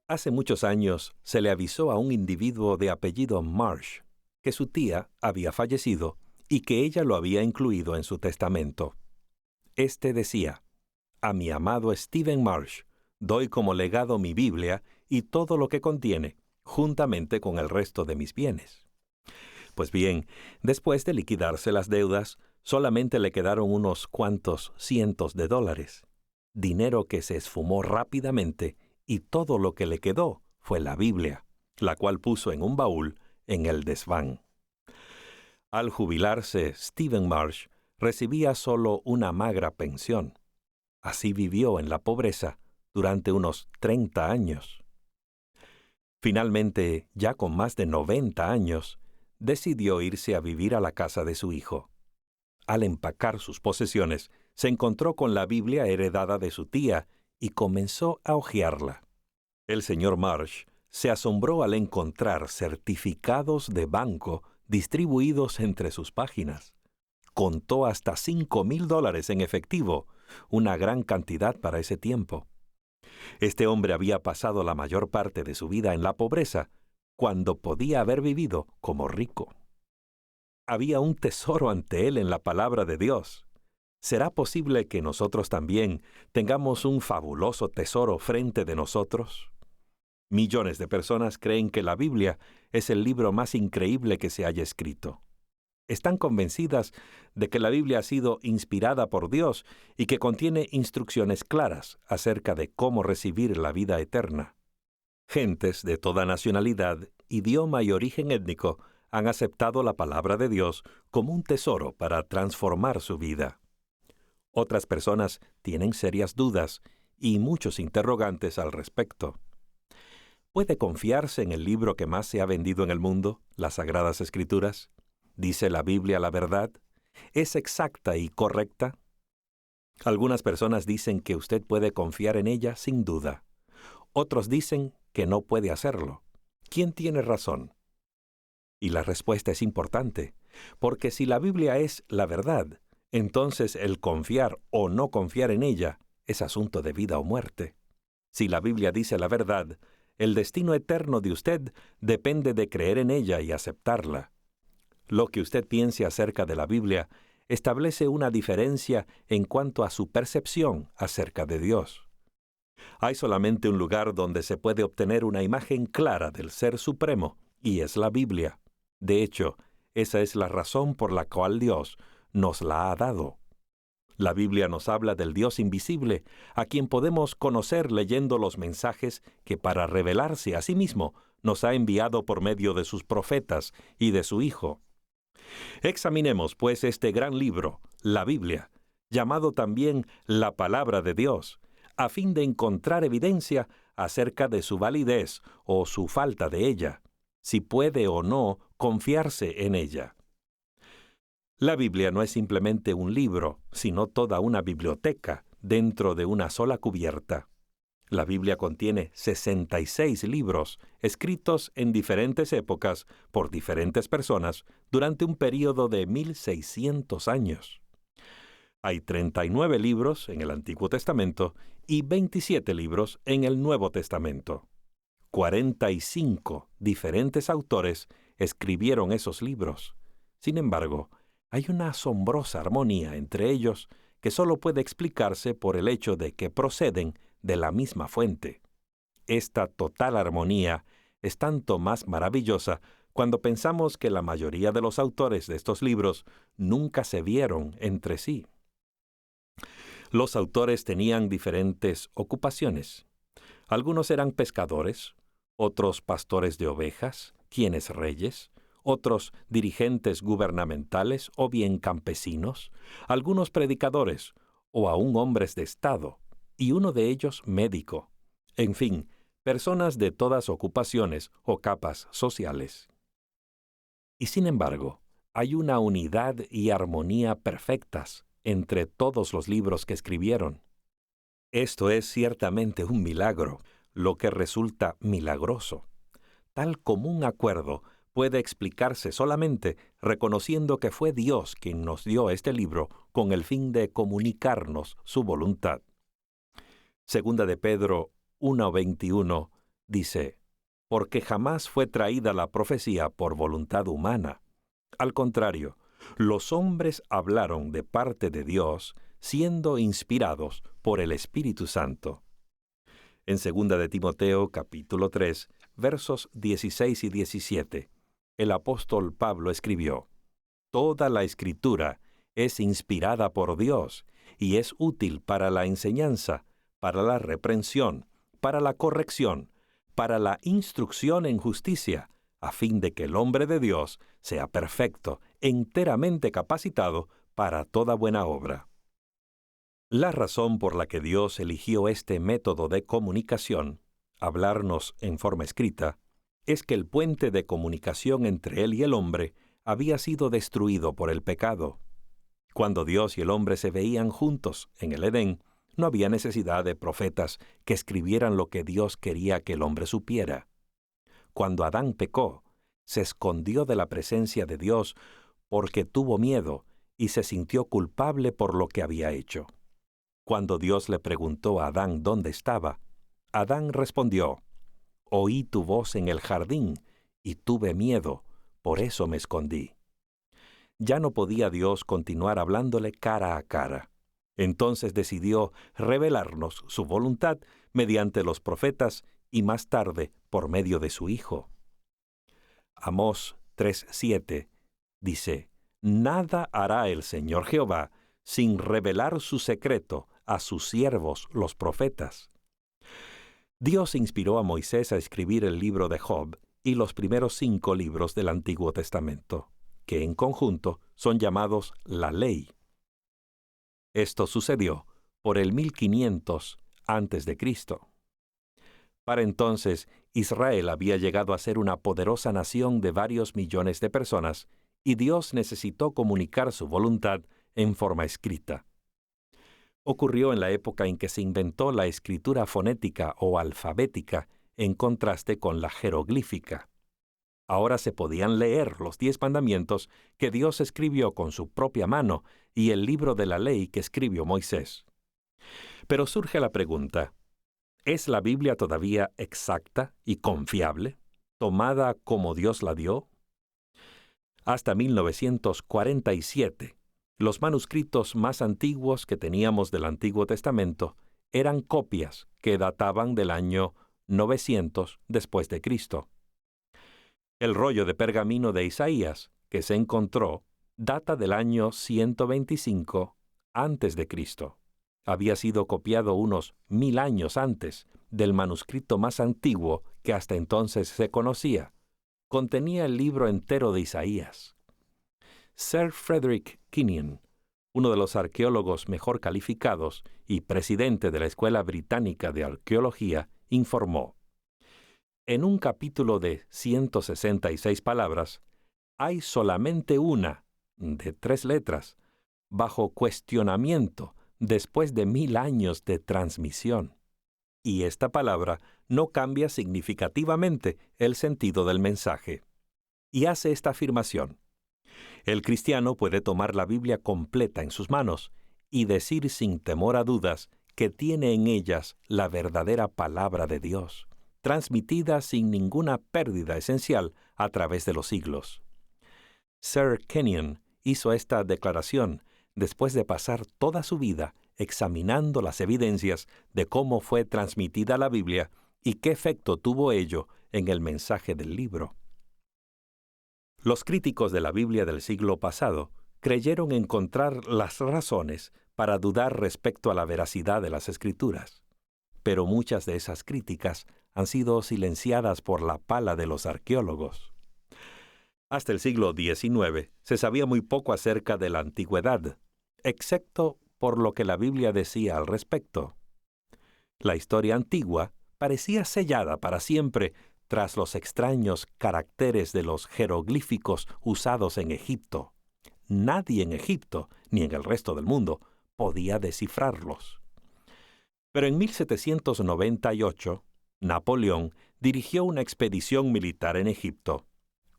Hace muchos años se le avisó a un individuo de apellido Marsh que su tía había fallecido y que ella lo había incluido en su testamento. Este decía: «A mi amado Stephen Marsh doy como legado mi Biblia y todo lo que contiene, juntamente con el resto de mis bienes». Pues bien, después de liquidarse las deudas, solamente le quedaron unos cuantos cientos de dólares, dinero que se esfumó rápidamente, y todo lo que le quedó fue la Biblia, la cual puso en un baúl en el desván. Al jubilarse, Stephen Marsh recibía solo una magra pensión. Así vivió en la pobreza durante unos 30 años. Finalmente, ya con más de 90 años, decidió irse a vivir a la casa de su hijo. Al empacar sus posesiones, se encontró con la Biblia heredada de su tía y comenzó a hojearla. El señor Marsh se asombró al encontrar certificados de banco distribuidos entre sus páginas. Contó hasta $5,000 en efectivo, una gran cantidad para ese tiempo. Este hombre había pasado la mayor parte de su vida en la pobreza, cuando podía haber vivido como rico. Había un tesoro ante él en la palabra de Dios. ¿Será posible que nosotros también tengamos un fabuloso tesoro frente de nosotros? Millones de personas creen que la Biblia es el libro más increíble que se haya escrito. Están convencidas de que la Biblia ha sido inspirada por Dios y que contiene instrucciones claras acerca de cómo recibir la vida eterna. Gentes de toda nacionalidad, idioma y origen étnico han aceptado la palabra de Dios como un tesoro para transformar su vida. Otras personas tienen serias dudas y muchos interrogantes al respecto. ¿Puede confiarse en el libro que más se ha vendido en el mundo, las Sagradas Escrituras? ¿Dice la Biblia la verdad? ¿Es exacta y correcta? Algunas personas dicen que usted puede confiar en ella sin duda. Otros dicen que no puede hacerlo. ¿Quién tiene razón? Y la respuesta es importante, porque si la Biblia es la verdad, entonces el confiar o no confiar en ella es asunto de vida o muerte. Si la Biblia dice la verdad, el destino eterno de usted depende de creer en ella y aceptarla. Lo que usted piense acerca de la Biblia establece una diferencia en cuanto a su percepción acerca de Dios. Hay solamente un lugar donde se puede obtener una imagen clara del Ser Supremo, y es la Biblia. De hecho, esa es la razón por la cual Dios nos la ha dado. La Biblia nos habla del Dios invisible, a quien podemos conocer leyendo los mensajes que para revelarse a sí mismo nos ha enviado por medio de sus profetas y de su Hijo. Examinemos, pues, este gran libro, la Biblia, llamado también la Palabra de Dios, a fin de encontrar evidencia acerca de su validez o su falta de ella, si puede o no confiarse en ella. La Biblia no es simplemente un libro, sino toda una biblioteca dentro de una sola cubierta. La Biblia contiene 66 libros escritos en diferentes épocas por diferentes personas durante un período de 1600 años. Hay 39 libros en el Antiguo Testamento y 27 libros en el Nuevo Testamento. 45 diferentes autores escribieron esos libros. Sin embargo, hay una asombrosa armonía entre ellos que solo puede explicarse por el hecho de que proceden de la misma fuente. Esta total armonía es tanto más maravillosa cuando pensamos que la mayoría de los autores de estos libros nunca se vieron entre sí. Los autores tenían diferentes ocupaciones. Algunos eran pescadores, otros pastores de ovejas, quienes reyes, otros dirigentes gubernamentales o bien campesinos, algunos predicadores o aún hombres de Estado, y uno de ellos médico. En fin, personas de todas ocupaciones o capas sociales. Y sin embargo, hay una unidad y armonía perfectas entre todos los libros que escribieron. Esto es ciertamente un milagro, lo que resulta milagroso. Tal común acuerdo puede explicarse solamente reconociendo que fue Dios quien nos dio este libro con el fin de comunicarnos su voluntad. Segunda de Pedro 1:21 dice, porque jamás fue traída la profecía por voluntad humana. Al contrario, los hombres hablaron de parte de Dios, siendo inspirados por el Espíritu Santo. En 2 de Timoteo, capítulo 3, versos 16 y 17, el apóstol Pablo escribió, Toda la Escritura es inspirada por Dios y es útil para la enseñanza, para la reprensión, para la corrección, para la instrucción en justicia, a fin de que el hombre de Dios sea perfecto, enteramente capacitado para toda buena obra. La razón por la que Dios eligió este método de comunicación, hablarnos en forma escrita, es que el puente de comunicación entre Él y el hombre había sido destruido por el pecado. Cuando Dios y el hombre se veían juntos en el Edén, no había necesidad de profetas que escribieran lo que Dios quería que el hombre supiera. Cuando Adán pecó, se escondió de la presencia de Dios porque tuvo miedo y se sintió culpable por lo que había hecho. Cuando Dios le preguntó a Adán dónde estaba, Adán respondió, «Oí tu voz en el jardín y tuve miedo, por eso me escondí». Ya no podía Dios continuar hablándole cara a cara. Entonces decidió revelarnos su voluntad mediante los profetas y más tarde por medio de su Hijo. Amós 3:7 dice, «Nada hará el Señor Jehová sin revelar su secreto a sus siervos los profetas». Dios inspiró a Moisés a escribir el libro de Job y los primeros 5 libros del Antiguo Testamento, que en conjunto son llamados la Ley. Esto sucedió por el 1500 a.C. Para entonces, Israel había llegado a ser una poderosa nación de varios millones de personas, y Dios necesitó comunicar su voluntad en forma escrita. Ocurrió en la época en que se inventó la escritura fonética o alfabética en contraste con la jeroglífica. Ahora se podían leer los 10 mandamientos que Dios escribió con su propia mano y el libro de la ley que escribió Moisés. Pero surge la pregunta, ¿es la Biblia todavía exacta y confiable, tomada como Dios la dio? Hasta 1947, los manuscritos más antiguos que teníamos del Antiguo Testamento eran copias que databan del año 900 después de Cristo. El rollo de pergamino de Isaías, que se encontró, data del año 125 antes de Cristo. Había sido copiado unos 1000 años antes del manuscrito más antiguo que hasta entonces se conocía. Contenía el libro entero de Isaías. Sir Frederick Kenyon, uno de los arqueólogos mejor calificados y presidente de la Escuela Británica de Arqueología, informó: en un capítulo de 166 palabras, hay solamente una, de 3 letras, bajo cuestionamiento después de 1000 años de transmisión. Y esta palabra no cambia significativamente el sentido del mensaje. Y hace esta afirmación: el cristiano puede tomar la Biblia completa en sus manos y decir sin temor a dudas que tiene en ellas la verdadera palabra de Dios, transmitida sin ninguna pérdida esencial a través de los siglos. Sir Kenyon hizo esta declaración después de pasar toda su vida examinando las evidencias de cómo fue transmitida la Biblia y qué efecto tuvo ello en el mensaje del libro. Los críticos de la Biblia del siglo pasado creyeron encontrar las razones para dudar respecto a la veracidad de las Escrituras, pero muchas de esas críticas han sido silenciadas por la pala de los arqueólogos. Hasta el siglo XIX se sabía muy poco acerca de la antigüedad, excepto por lo que la Biblia decía al respecto. La historia antigua parecía sellada para siempre tras los extraños caracteres de los jeroglíficos usados en Egipto. Nadie en Egipto, ni en el resto del mundo, podía descifrarlos. Pero en 1798, Napoleón dirigió una expedición militar en Egipto.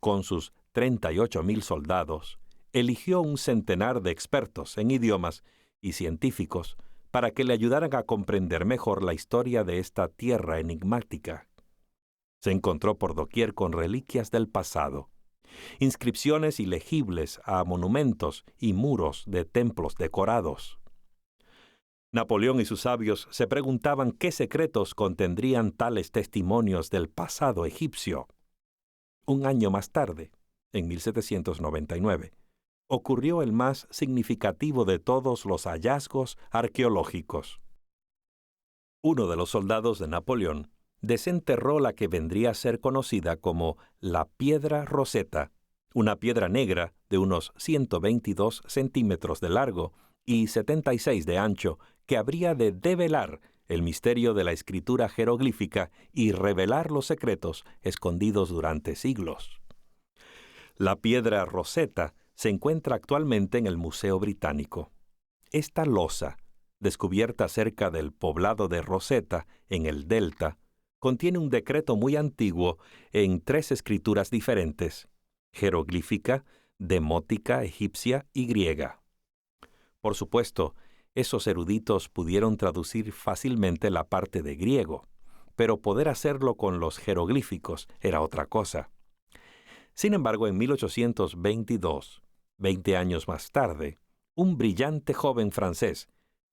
Con sus 38,000 soldados, eligió un centenar de expertos en idiomas y científicos para que le ayudaran a comprender mejor la historia de esta tierra enigmática. Se encontró por doquier con reliquias del pasado, inscripciones ilegibles a monumentos y muros de templos decorados. Napoleón y sus sabios se preguntaban qué secretos contendrían tales testimonios del pasado egipcio. Un año más tarde, en 1799, ocurrió el más significativo de todos los hallazgos arqueológicos. Uno de los soldados de Napoleón desenterró la que vendría a ser conocida como la Piedra Roseta, una piedra negra de unos 122 centímetros de largo y 76 de ancho, que habría de develar el misterio de la escritura jeroglífica y revelar los secretos escondidos durante siglos. La Piedra Roseta se encuentra actualmente en el Museo Británico. Esta losa, descubierta cerca del poblado de Rosetta, en el Delta, contiene un decreto muy antiguo en 3 escrituras diferentes: jeroglífica, demótica egipcia y griega. Por supuesto, esos eruditos pudieron traducir fácilmente la parte de griego, pero poder hacerlo con los jeroglíficos era otra cosa. Sin embargo, en 1822, 20 años más tarde, un brillante joven francés,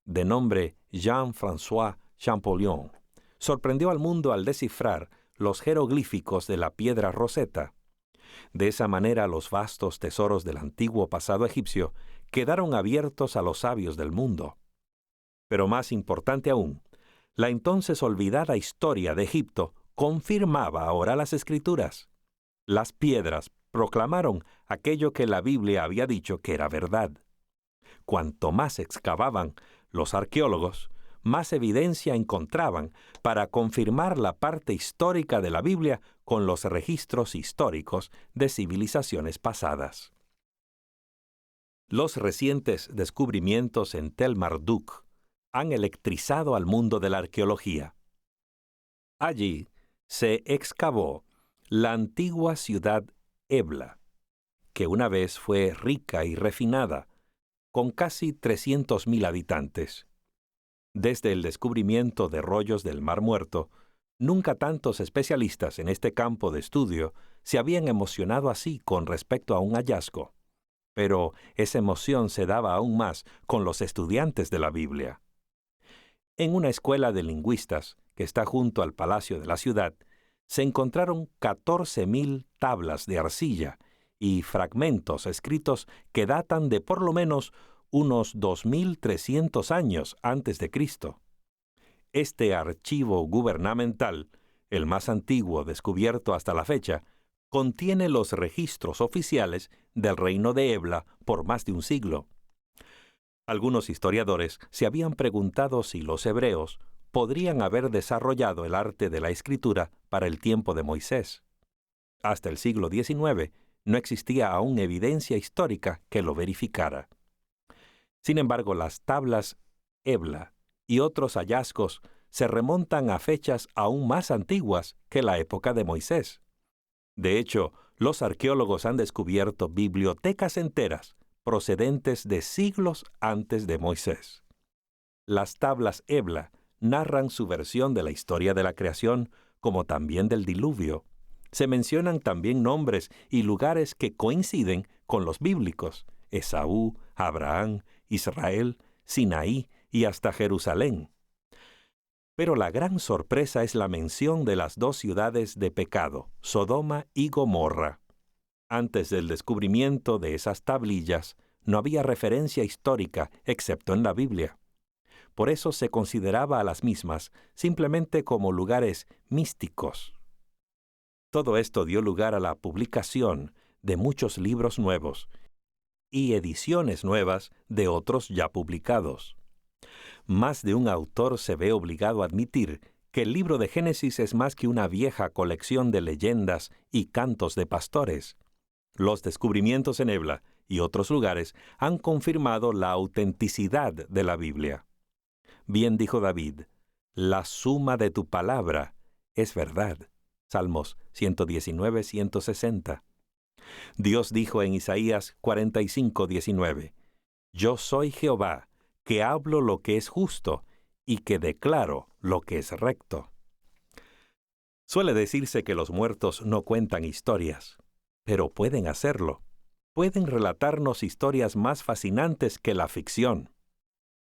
de nombre Jean-François Champollion, sorprendió al mundo al descifrar los jeroglíficos de la Piedra Roseta. De esa manera, los vastos tesoros del antiguo pasado egipcio quedaron abiertos a los sabios del mundo. Pero más importante aún, la entonces olvidada historia de Egipto confirmaba ahora las escrituras. Las piedras proclamaron aquello que la Biblia había dicho que era verdad. Cuanto más excavaban los arqueólogos, más evidencia encontraban para confirmar la parte histórica de la Biblia con los registros históricos de civilizaciones pasadas. Los recientes descubrimientos en Tel Marduk han electrizado al mundo de la arqueología. Allí se excavó la antigua ciudad Ebla, que una vez fue rica y refinada, con casi 300.000 habitantes. Desde el descubrimiento de rollos del Mar Muerto, nunca tantos especialistas en este campo de estudio se habían emocionado así con respecto a un hallazgo. Pero esa emoción se daba aún más con los estudiantes de la Biblia. En una escuela de lingüistas que está junto al palacio de la ciudad, se encontraron 14.000 tablas de arcilla y fragmentos escritos que datan de por lo menos unos 2.300 años antes de Cristo. Este archivo gubernamental, el más antiguo descubierto hasta la fecha, contiene los registros oficiales del reino de Ebla por más de un siglo. Algunos historiadores se habían preguntado si los hebreos podrían haber desarrollado el arte de la escritura para el tiempo de Moisés. Hasta el siglo XIX no existía aún evidencia histórica que lo verificara. Sin embargo, las tablas Ebla y otros hallazgos se remontan a fechas aún más antiguas que la época de Moisés. De hecho, los arqueólogos han descubierto bibliotecas enteras procedentes de siglos antes de Moisés. Las tablas Ebla narran su versión de la historia de la creación, como también del diluvio. Se mencionan también nombres y lugares que coinciden con los bíblicos: Esaú, Abraham, Israel, Sinaí y hasta Jerusalén. Pero la gran sorpresa es la mención de las 2 ciudades de pecado, Sodoma y Gomorra. Antes del descubrimiento de esas tablillas, no había referencia histórica excepto en la Biblia. Por eso se consideraba a las mismas simplemente como lugares místicos. Todo esto dio lugar a la publicación de muchos libros nuevos y ediciones nuevas de otros ya publicados. Más de un autor se ve obligado a admitir que el libro de Génesis es más que una vieja colección de leyendas y cantos de pastores. Los descubrimientos en Ebla y otros lugares han confirmado la autenticidad de la Biblia. Bien dijo David: la suma de tu palabra es verdad. Salmos 119, 160. Dios dijo en Isaías 45, 19: yo soy Jehová, que hablo lo que es justo y que declaro lo que es recto. Suele decirse que los muertos no cuentan historias, pero pueden hacerlo. Pueden relatarnos historias más fascinantes que la ficción.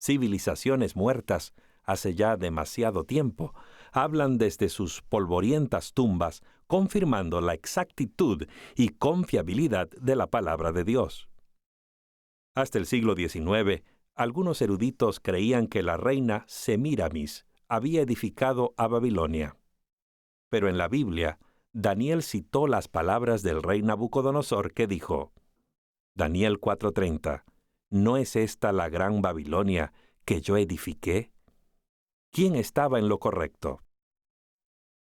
Civilizaciones muertas hace ya demasiado tiempo hablan desde sus polvorientas tumbas, confirmando la exactitud y confiabilidad de la palabra de Dios. Hasta el siglo XIX, algunos eruditos creían que la reina Semíramis había edificado a Babilonia. Pero en la Biblia, Daniel citó las palabras del rey Nabucodonosor que dijo, Daniel 4:30, ¿no es esta la gran Babilonia que yo edifiqué? ¿Quién estaba en lo correcto?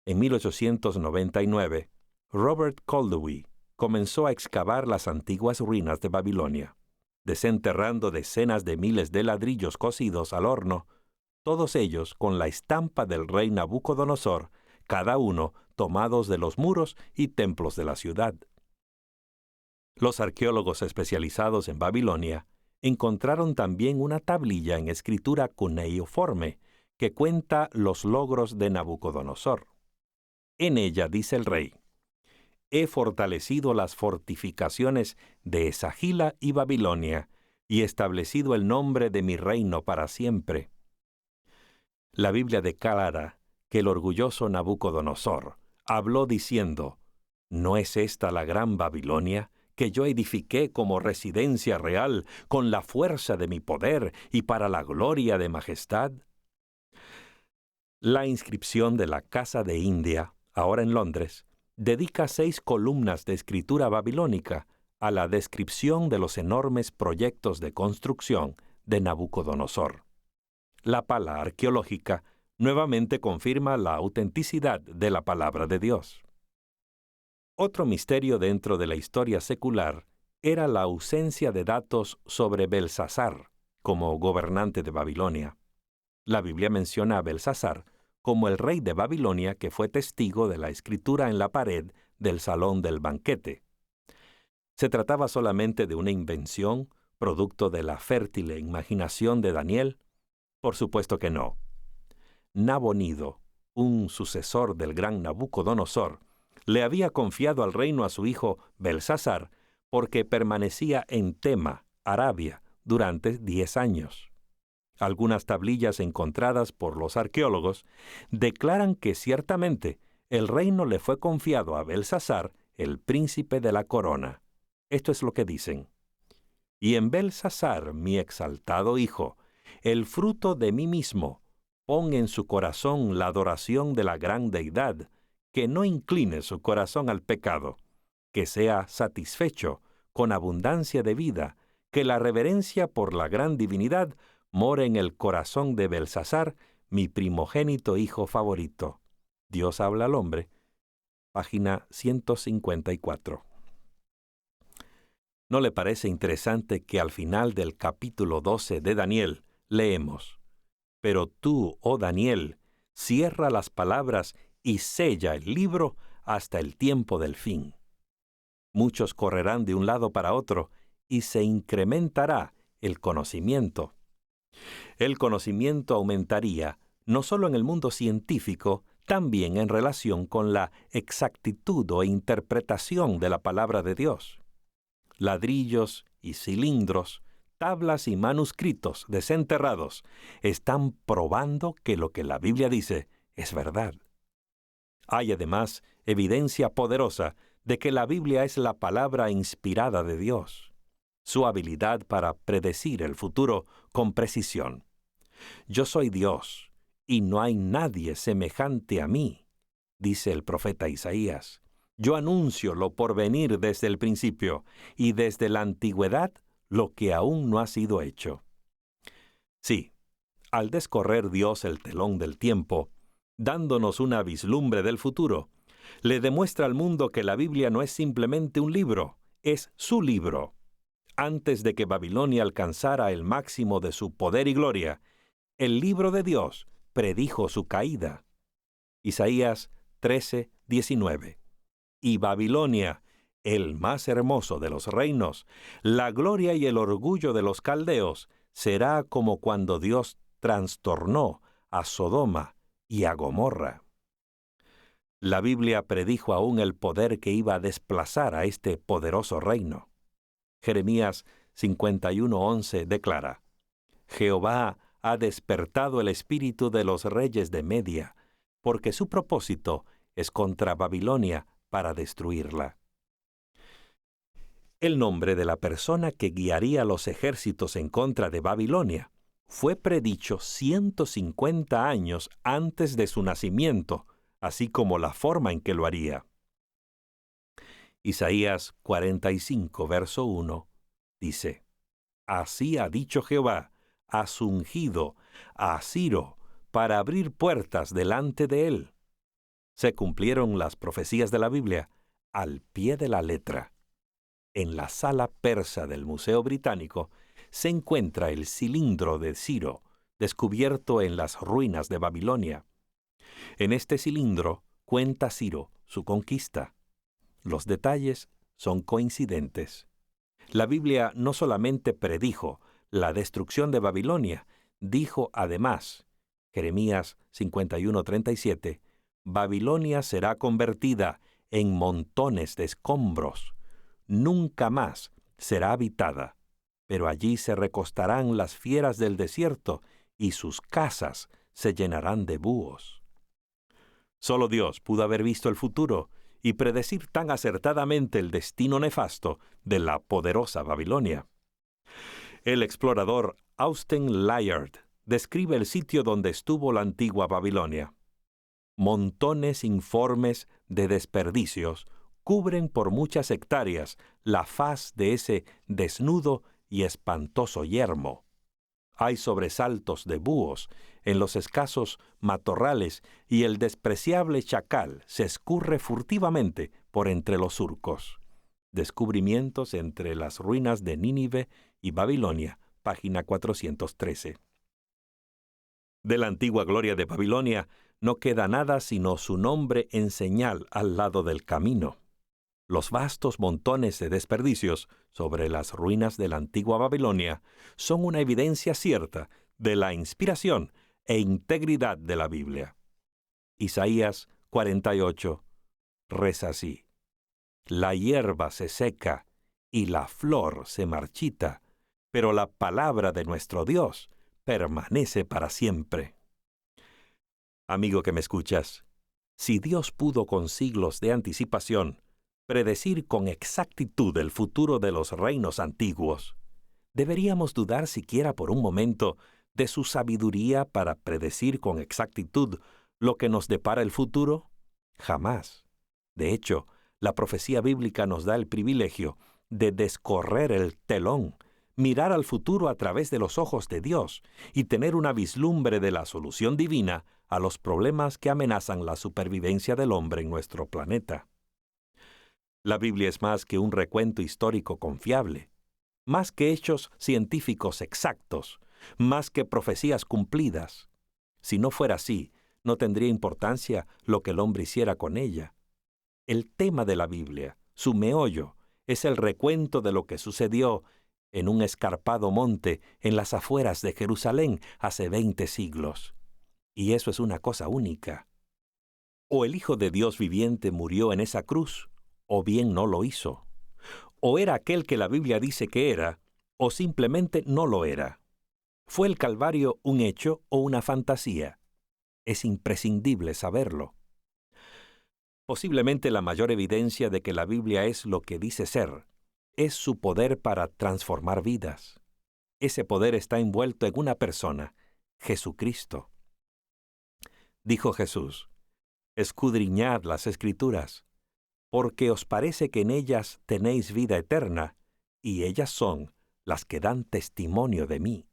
En 1899, Robert Koldewey comenzó a excavar las antiguas ruinas de Babilonia, desenterrando decenas de miles de ladrillos cocidos al horno, todos ellos con la estampa del rey Nabucodonosor, cada uno tomados de los muros y templos de la ciudad. Los arqueólogos especializados en Babilonia encontraron también una tablilla en escritura cuneiforme que cuenta los logros de Nabucodonosor. En ella dice el rey, «He fortalecido las fortificaciones de Esagila y Babilonia, y establecido el nombre de mi reino para siempre». La Biblia declara que el orgulloso Nabucodonosor habló diciendo, «¿No es esta la gran Babilonia que yo edifiqué como residencia real con la fuerza de mi poder y para la gloria de majestad?» La inscripción de la Casa de India, ahora en Londres, dedica 6 columnas de escritura babilónica a la descripción de los enormes proyectos de construcción de Nabucodonosor. La pala arqueológica nuevamente confirma la autenticidad de la palabra de Dios. Otro misterio dentro de la historia secular era la ausencia de datos sobre Belsasar como gobernante de Babilonia. La Biblia menciona a Belsasar como el rey de Babilonia que fue testigo de la escritura en la pared del salón del banquete. ¿Se trataba solamente de una invención, producto de la fértil imaginación de Daniel? Por supuesto que no. Nabonido, un sucesor del gran Nabucodonosor, le había confiado al reino a su hijo Belsasar porque permanecía en Tema, Arabia, durante 10 años. Algunas tablillas encontradas por los arqueólogos declaran que ciertamente el reino le fue confiado a Belsasar, el príncipe de la corona. Esto es lo que dicen. «Y en Belsasar, mi exaltado hijo, el fruto de mí mismo, pon en su corazón la adoración de la gran deidad, que no incline su corazón al pecado, que sea satisfecho con abundancia de vida, que la reverencia por la gran divinidad more en el corazón de Belsasar, mi primogénito hijo favorito». Dios habla al hombre, página 154. ¿No le parece interesante que al final del capítulo 12 de Daniel leemos, «Pero tú, oh Daniel, cierra las palabras y sella el libro hasta el tiempo del fin»? Muchos correrán de un lado para otro y se incrementará el conocimiento. El conocimiento aumentaría no solo en el mundo científico, también en relación con la exactitud o interpretación de la palabra de Dios. Ladrillos y cilindros, tablas y manuscritos desenterrados están probando que lo que la Biblia dice es verdad. Hay además evidencia poderosa de que la Biblia es la palabra inspirada de Dios, su habilidad para predecir el futuro con precisión. «Yo soy Dios, y no hay nadie semejante a mí», dice el profeta Isaías. «Yo anuncio lo por venir desde el principio, y desde la antigüedad lo que aún no ha sido hecho». Sí, al descorrer Dios el telón del tiempo, dándonos una vislumbre del futuro, le demuestra al mundo que la Biblia no es simplemente un libro, es su libro. Antes de que Babilonia alcanzara el máximo de su poder y gloria, el libro de Dios predijo su caída. Isaías 13:19. «Y Babilonia, el más hermoso de los reinos, la gloria y el orgullo de los caldeos, será como cuando Dios trastornó a Sodoma y a Gomorra». La Biblia predijo aún el poder que iba a desplazar a este poderoso reino. Jeremías 51:11 declara: Jehová ha despertado el espíritu de los reyes de Media, porque su propósito es contra Babilonia para destruirla. El nombre de la persona que guiaría los ejércitos en contra de Babilonia fue predicho 150 años antes de su nacimiento, así como la forma en que lo haría. Isaías 45, verso 1, dice: Así ha dicho Jehová, has ungido a Ciro para abrir puertas delante de él. Se cumplieron las profecías de la Biblia al pie de la letra. En la sala persa del Museo Británico se encuentra el cilindro de Ciro, descubierto en las ruinas de Babilonia. En este cilindro cuenta Ciro su conquista. Los detalles son coincidentes. La Biblia no solamente predijo la destrucción de Babilonia, dijo además, Jeremías 51:37, Babilonia será convertida en montones de escombros. Nunca más será habitada, pero allí se recostarán las fieras del desierto y sus casas se llenarán de búhos. Solo Dios pudo haber visto el futuro y predecir tan acertadamente el destino nefasto de la poderosa Babilonia. El explorador Austin Layard describe el sitio donde estuvo la antigua Babilonia. Montones informes de desperdicios cubren por muchas hectáreas la faz de ese desnudo y espantoso yermo. Hay sobresaltos de búhos en los escasos matorrales y el despreciable chacal se escurre furtivamente por entre los surcos. Descubrimientos entre las ruinas de Nínive y Babilonia, página 413. De la antigua gloria de Babilonia no queda nada sino su nombre en señal al lado del camino. Los vastos montones de desperdicios sobre las ruinas de la antigua Babilonia son una evidencia cierta de la inspiración e integridad de la Biblia. Isaías 48 reza así: La hierba se seca y la flor se marchita, pero la palabra de nuestro Dios permanece para siempre. Amigo que me escuchas, si Dios pudo con siglos de anticipación predecir con exactitud el futuro de los reinos antiguos, ¿deberíamos dudar siquiera por un momento de su sabiduría para predecir con exactitud lo que nos depara el futuro? Jamás. De hecho, la profecía bíblica nos da el privilegio de descorrer el telón, mirar al futuro a través de los ojos de Dios y tener una vislumbre de la solución divina a los problemas que amenazan la supervivencia del hombre en nuestro planeta. La Biblia es más que un recuento histórico confiable, más que hechos científicos exactos, más que profecías cumplidas. Si no fuera así, no tendría importancia lo que el hombre hiciera con ella. El tema de la Biblia, su meollo, es el recuento de lo que sucedió en un escarpado monte en las afueras de Jerusalén hace 20 siglos. Y eso es una cosa única. O el Hijo de Dios viviente murió en esa cruz, o bien no lo hizo. O era aquel que la Biblia dice que era, o simplemente no lo era. ¿Fue el Calvario un hecho o una fantasía? Es imprescindible saberlo. Posiblemente la mayor evidencia de que la Biblia es lo que dice ser es su poder para transformar vidas. Ese poder está envuelto en una persona, Jesucristo. Dijo Jesús: Escudriñad las Escrituras, porque os parece que en ellas tenéis vida eterna, y ellas son las que dan testimonio de mí.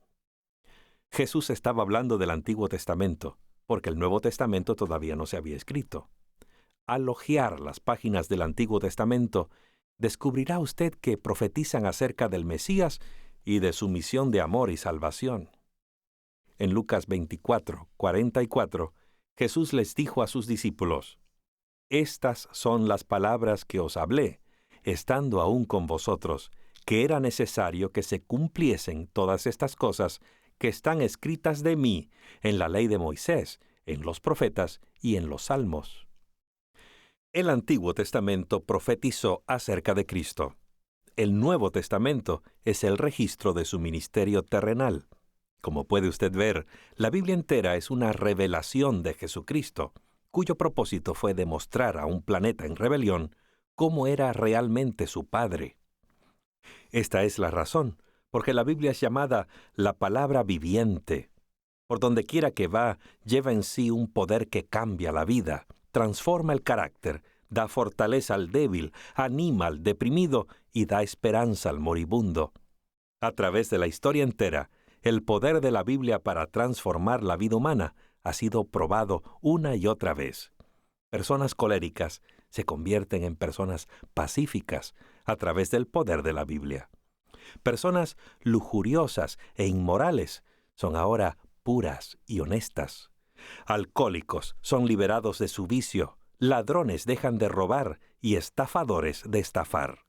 Jesús estaba hablando del Antiguo Testamento, porque el Nuevo Testamento todavía no se había escrito. Al hojear las páginas del Antiguo Testamento, descubrirá usted que profetizan acerca del Mesías y de su misión de amor y salvación. En Lucas 24:44, Jesús les dijo a sus discípulos: Estas son las palabras que os hablé, estando aún con vosotros, que era necesario que se cumpliesen todas estas cosas que están escritas de mí en la ley de Moisés, en los profetas y en los salmos. El Antiguo Testamento profetizó acerca de Cristo. El Nuevo Testamento es el registro de su ministerio terrenal. Como puede usted ver, la Biblia entera es una revelación de Jesucristo, cuyo propósito fue demostrar a un planeta en rebelión cómo era realmente su Padre. Esta es la razón, porque la Biblia es llamada la palabra viviente. Por donde quiera que va, lleva en sí un poder que cambia la vida, transforma el carácter, da fortaleza al débil, anima al deprimido y da esperanza al moribundo. A través de la historia entera, el poder de la Biblia para transformar la vida humana ha sido probado una y otra vez. Personas coléricas se convierten en personas pacíficas a través del poder de la Biblia. Personas lujuriosas e inmorales son ahora puras y honestas. Alcohólicos son liberados de su vicio, ladrones dejan de robar y estafadores de estafar.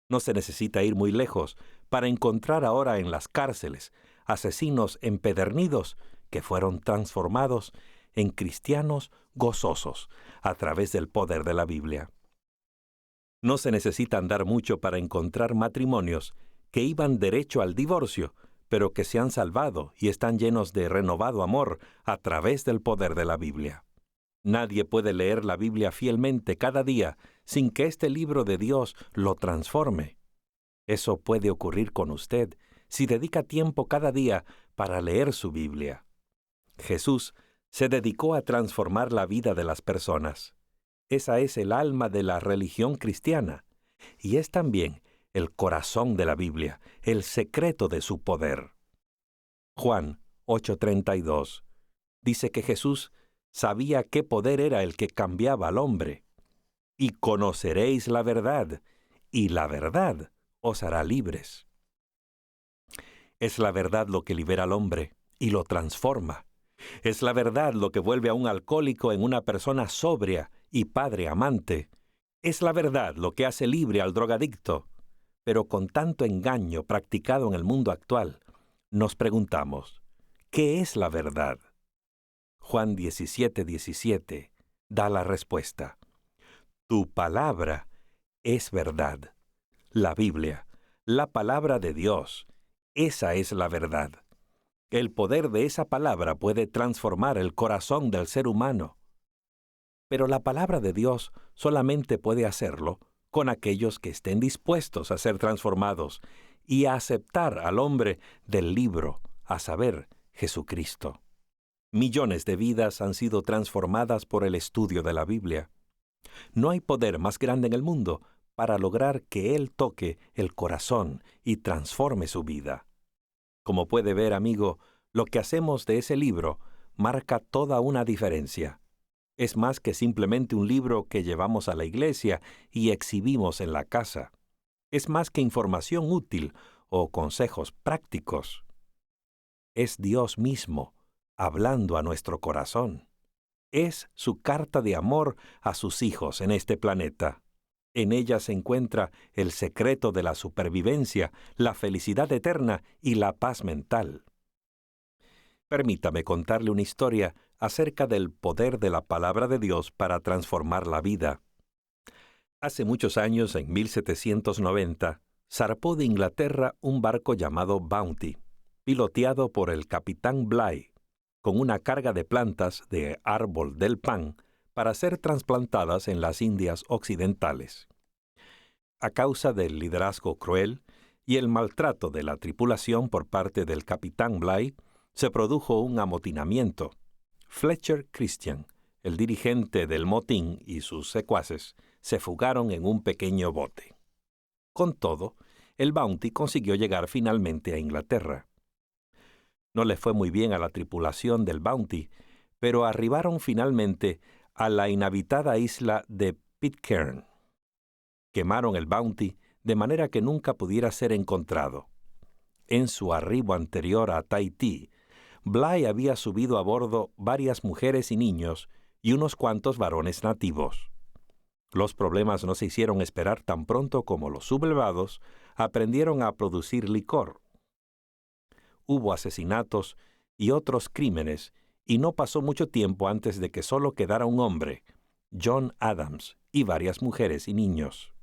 No se necesita ir muy lejos para encontrar ahora en las cárceles asesinos empedernidos que fueron transformados en cristianos gozosos a través del poder de la Biblia. No se necesita andar mucho para encontrar matrimonios que iban derecho al divorcio, pero que se han salvado y están llenos de renovado amor a través del poder de la Biblia. Nadie puede leer la Biblia fielmente cada día sin que este libro de Dios lo transforme. Eso puede ocurrir con usted si dedica tiempo cada día para leer su Biblia. Jesús se dedicó a transformar la vida de las personas. Esa es el alma de la religión cristiana y es también el corazón de la Biblia, el secreto de su poder. Juan 8:32 dice que Jesús sabía qué poder era el que cambiaba al hombre. Y conoceréis la verdad, y la verdad os hará libres. Es la verdad lo que libera al hombre y lo transforma. Es la verdad lo que vuelve a un alcohólico en una persona sobria y padre amante. Es la verdad lo que hace libre al drogadicto. Pero con tanto engaño practicado en el mundo actual, nos preguntamos, ¿qué es la verdad? Juan 17:17 da la respuesta. Tu palabra es verdad. La Biblia, la palabra de Dios, esa es la verdad. El poder de esa palabra puede transformar el corazón del ser humano. Pero la palabra de Dios solamente puede hacerlo con aquellos que estén dispuestos a ser transformados y a aceptar al hombre del libro, a saber, Jesucristo. Millones de vidas han sido transformadas por el estudio de la Biblia. No hay poder más grande en el mundo para lograr que Él toque el corazón y transforme su vida. Como puede ver, amigo, lo que hacemos de ese libro marca toda una diferencia. Es más que simplemente un libro que llevamos a la iglesia y exhibimos en la casa. Es más que información útil o consejos prácticos. Es Dios mismo hablando a nuestro corazón. Es su carta de amor a sus hijos en este planeta. En ella se encuentra el secreto de la supervivencia, la felicidad eterna y la paz mental. Permítame contarle una historia acerca del poder de la palabra de Dios para transformar la vida. Hace muchos años, en 1790, zarpó de Inglaterra un barco llamado Bounty, piloteado por el capitán Bligh, con una carga de plantas de árbol del pan para ser trasplantadas en las Indias Occidentales. A causa del liderazgo cruel y el maltrato de la tripulación por parte del capitán Bligh, se produjo un amotinamiento. Fletcher Christian, el dirigente del motín, y sus secuaces se fugaron en un pequeño bote. Con todo, el Bounty consiguió llegar finalmente a Inglaterra. No le fue muy bien a la tripulación del Bounty, pero arribaron finalmente a la inhabitada isla de Pitcairn. Quemaron el Bounty de manera que nunca pudiera ser encontrado. En su arribo anterior a Tahití, Bligh había subido a bordo varias mujeres y niños y unos cuantos varones nativos. Los problemas no se hicieron esperar tan pronto como los sublevados aprendieron a producir licor. Hubo asesinatos y otros crímenes, y no pasó mucho tiempo antes de que solo quedara un hombre, John Adams, y varias mujeres y niños.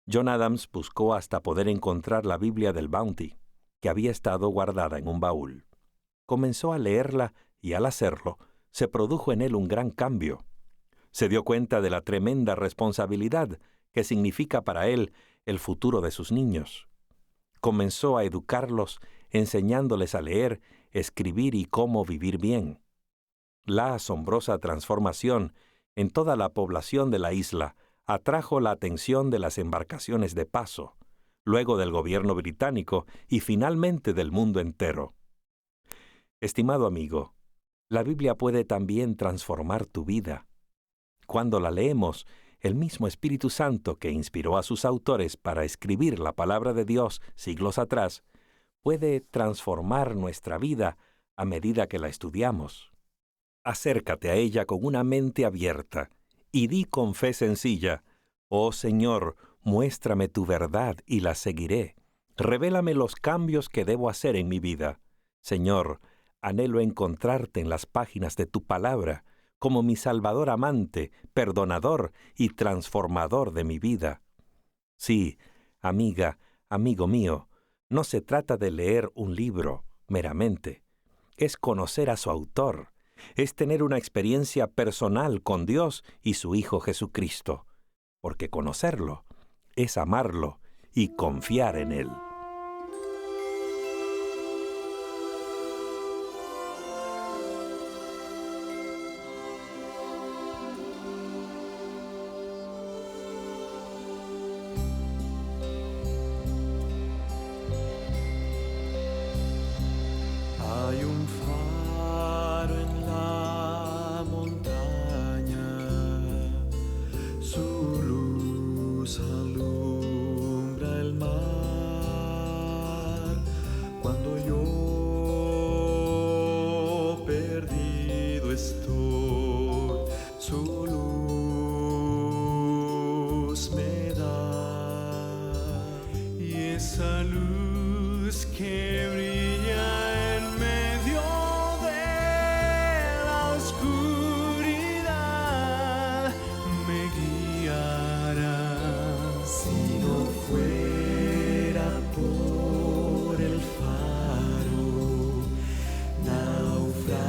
John Adams buscó hasta poder encontrar la Biblia del Bounty, que había estado guardada en un baúl. Comenzó a leerla y al hacerlo, se produjo en él un gran cambio. Se dio cuenta de la tremenda responsabilidad que significa para él el futuro de sus niños. Comenzó a educarlos, enseñándoles a leer, escribir y cómo vivir bien. La asombrosa transformación en toda la población de la isla atrajo la atención de las embarcaciones de paso, luego del gobierno británico y finalmente del mundo entero. Estimado amigo, la Biblia puede también transformar tu vida. Cuando la leemos, el mismo Espíritu Santo que inspiró a sus autores para escribir la palabra de Dios siglos atrás, puede transformar nuestra vida a medida que la estudiamos. Acércate a ella con una mente abierta y di con fe sencilla: «Oh Señor, muéstrame tu verdad y la seguiré. Revélame los cambios que debo hacer en mi vida. Señor, anhelo encontrarte en las páginas de tu palabra como mi Salvador amante, perdonador y transformador de mi vida». Sí, amiga, amigo mío, no se trata de leer un libro meramente. Es conocer a su autor. Es tener una experiencia personal con Dios y su Hijo Jesucristo. Porque conocerlo es amarlo y confiar en Él. Hay un faro en la montaña, su luz alumbra el mar. Cuando yo perdido estoy, su luz me da, y esa luz que brilla en medio de la oscuridad me guiará. Si no fuera por el faro, naufragaría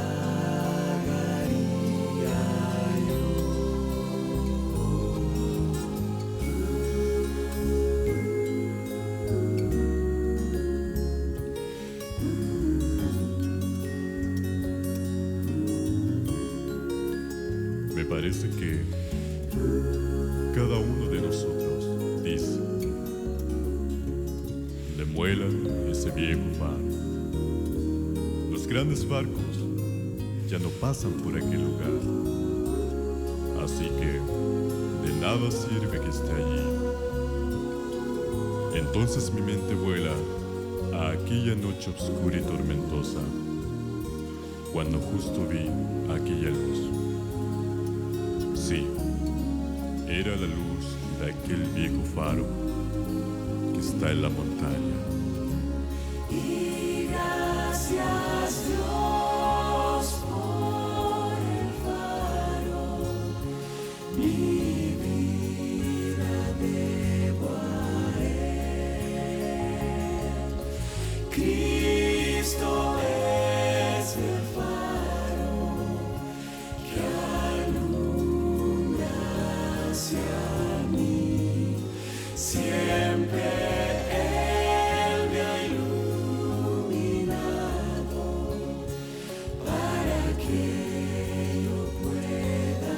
yo. Me parece que cada uno de nosotros dice: demuelan ese viejo faro. Los grandes barcos ya no pasan por aquel lugar, así que de nada sirve que esté allí. Entonces mi mente vuela a aquella noche oscura y tormentosa, cuando justo vi aquella luz. Sí, era la luz de aquel viejo faro que está en la montaña. Y gracias Dios por el faro, mi vida debo a Él. Cristo es el faro que alumbra hacia mí. Siempre Él me ha iluminado para que yo pueda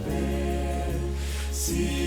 ver. Si